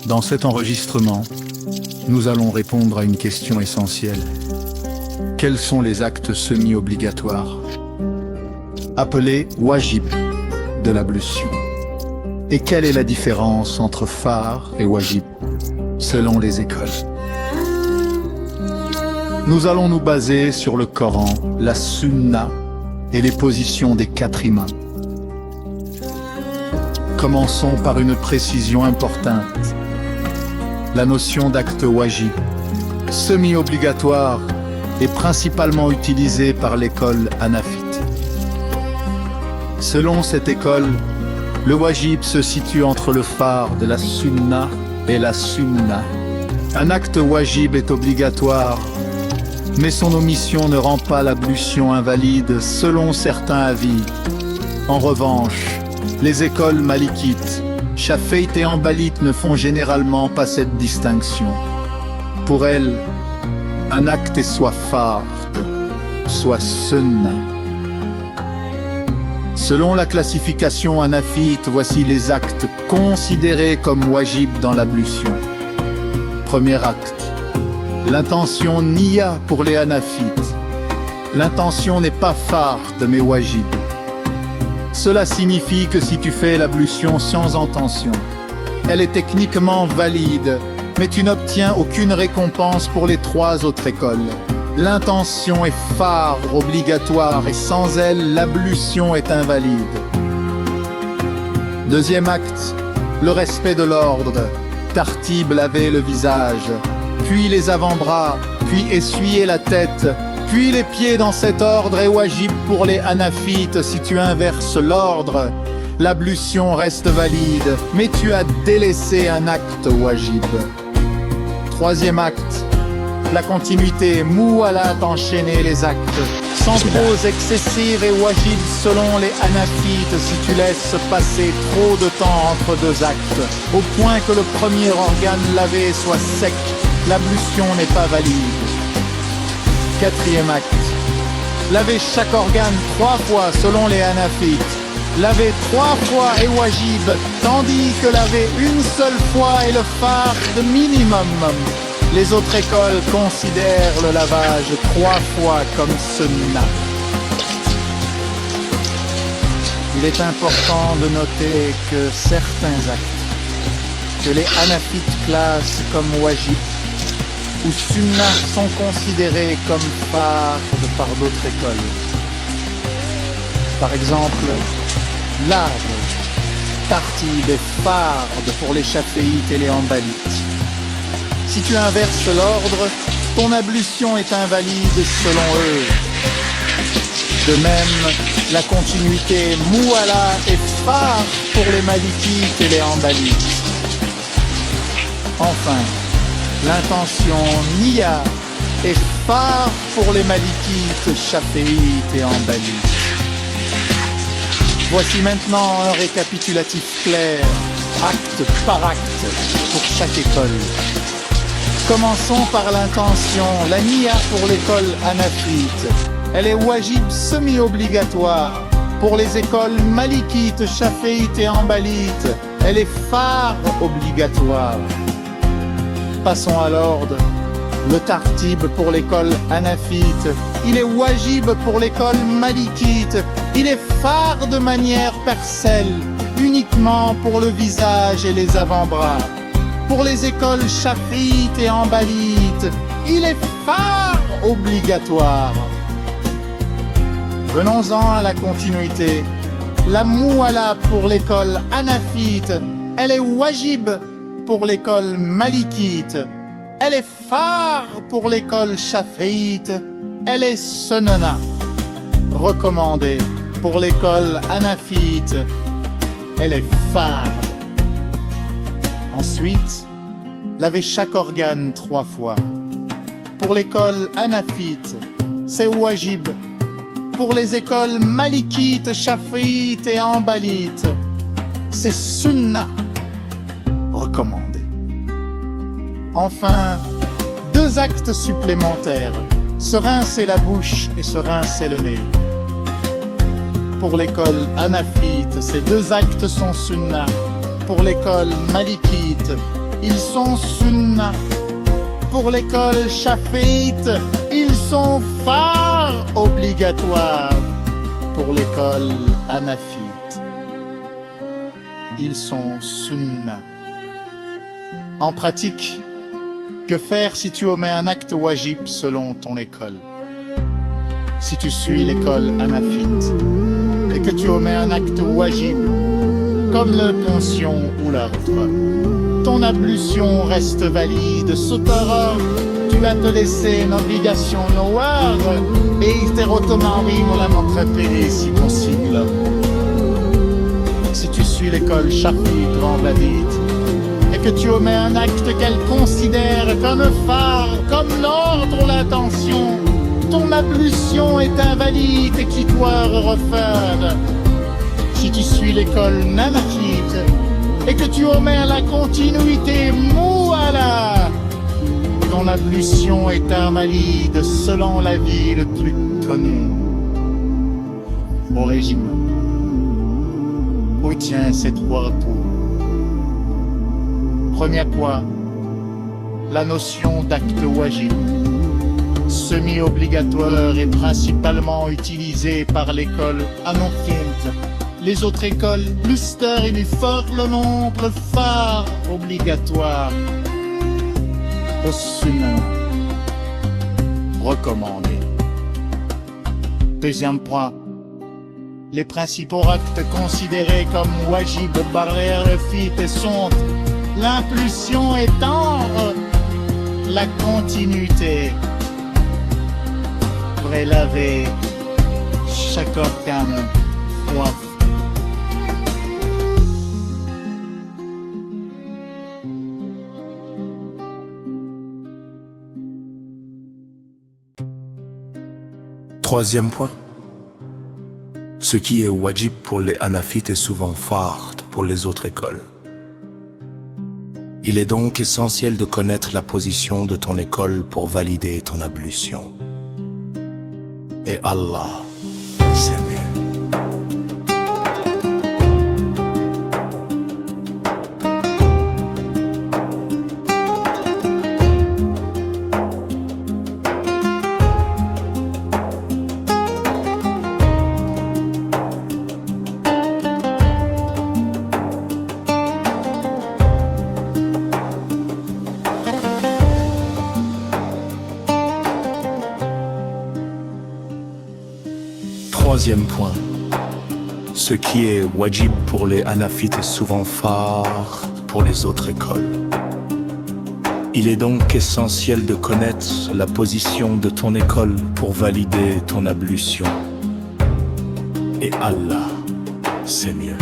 Dans cet enregistrement, nous allons répondre à une question essentielle. Quels sont les actes semi-obligatoires, appelés wajib, de l'ablution? Et quelle est la différence entre fard et wajib, selon les écoles? Nous allons nous baser sur le Coran, la Sunna et les positions des 4 imams. Commençons par une précision importante. La notion d'acte wajib, semi-obligatoire, est principalement utilisée par l'école hanafite. Selon cette école, le wajib se situe entre le phare de la sunna et la sunna. Un acte wajib est obligatoire, mais son omission ne rend pas l'ablution invalide selon certains avis. En revanche, les écoles malikites, chafiites et hanbalites ne font généralement pas cette distinction. Pour elles, un acte est soit fard, soit sunna. Selon la classification hanafite, voici les actes considérés comme wajib dans l'ablution. Premier acte, l'intention niya pour les hanafites. L'intention n'est pas fard mais wajib. Cela signifie que si tu fais l'ablution sans intention, elle est techniquement valide, mais tu n'obtiens aucune récompense pour les 3 autres écoles. L'intention est phare obligatoire et sans elle, l'ablution est invalide. Deuxième acte, le respect de l'ordre. Tartib, laver le visage, puis les avant-bras, puis essuyer la tête, puis les pieds dans cet ordre est wajib pour les hanafites. Si tu inverses l'ordre, l'ablution reste valide, mais tu as délaissé un acte wajib. Troisième acte, la continuité, muwalat, enchaîner les actes, sans pause excessive et wajib selon les hanafites si tu laisses passer trop de temps entre 2 actes, au point que le premier organe lavé soit sec, l'ablution n'est pas valide. Quatrième acte, laver chaque organe 3 fois selon les hanafites. Laver 3 fois est wajib, tandis que laver une seule fois est le fard minimum. Les autres écoles considèrent le lavage 3 fois comme sunna. Il est important de noter que certains actes que les hanafites classent comme wajib ou sunna sont considérés comme fard par d'autres écoles. Par exemple, l'arbre, tartib et fard pour les chafiites et les hanbalites. Si tu inverses l'ordre, ton ablution est invalide selon eux. De même, la continuité muwala est fard pour les malikites et les hanbalites. Enfin, l'intention niya est fard pour les malikites, chafiites et hanbalites. Voici maintenant un récapitulatif clair, acte par acte, pour chaque école. Commençons par l'intention, la niya pour l'école hanafite. Elle est wajib semi-obligatoire. Pour les écoles malikites, chafiites et hanbalites, elle est fard obligatoire. Passons à l'ordre. Le tartib pour l'école hanafite, il est wajib pour l'école malikite. Il est fard de manière partielle, uniquement pour le visage et les avant-bras. Pour les écoles chafiites et hanbalites, il est fard obligatoire. Venons-en à la continuité. La muwala pour l'école hanafite, elle est wajib pour l'école malikite. Elle est fard pour l'école chafiite. Elle est sunna, recommandée pour l'école hanafite. Elle est fard. Ensuite, laver chaque organe 3 fois. Pour l'école hanafite, c'est wajib. Pour les écoles malikites, chafiites et hanbalites, c'est sunna, recommandé. Enfin, 2 actes supplémentaires, se rincer la bouche et se rincer le nez. Pour l'école hanafite, ces 2 actes sont sunna. pour l'école malikite, ils sont sunna. Pour l'école chaféite, ils sont phares obligatoires. Pour l'école hanafite, ils sont sunna. En pratique, que faire si tu omets un acte wajib selon ton école? Si tu suis l'école hanafite et que tu omets un acte wajib, comme l'obtention ou l'ordre, ton ablution reste valide. Cependant, tu vas te laisser une obligation noire et iterotomari la montre si possible. Si tu suis l'école chafite ou amblavite et que tu omets un acte qu'elle considère comme phare, comme l'ordre ou l'intention, ton ablution est invalide, exutoire refaire. Si tu suis l'école nanakite et que tu omets la continuité mouala, ton ablution est invalide selon l'avis le plus connu. Au régime, retiens ces trois points. Premier point, la notion d'acte wajib, semi-obligatoire et principalement utilisée par l'école hanafite. Les autres écoles, l'Uster et du fort le nombre phare obligatoire. Au sunna, recommandé. Deuxième point, les principaux actes considérés comme wajib barrière fit et sont l'impulsion étant la continuité. Prélaver chaque organe fois. Troisième point. Ce qui est wajib pour les hanafites est souvent fard pour les autres écoles. Il est donc essentiel de connaître la position de ton école pour valider ton ablution. Et Allah, c'est mieux. Troisième point. Ce qui est wajib pour les hanafites est souvent phare pour les autres écoles. Il est donc essentiel de connaître la position de ton école pour valider ton ablution. Et Allah, c'est mieux.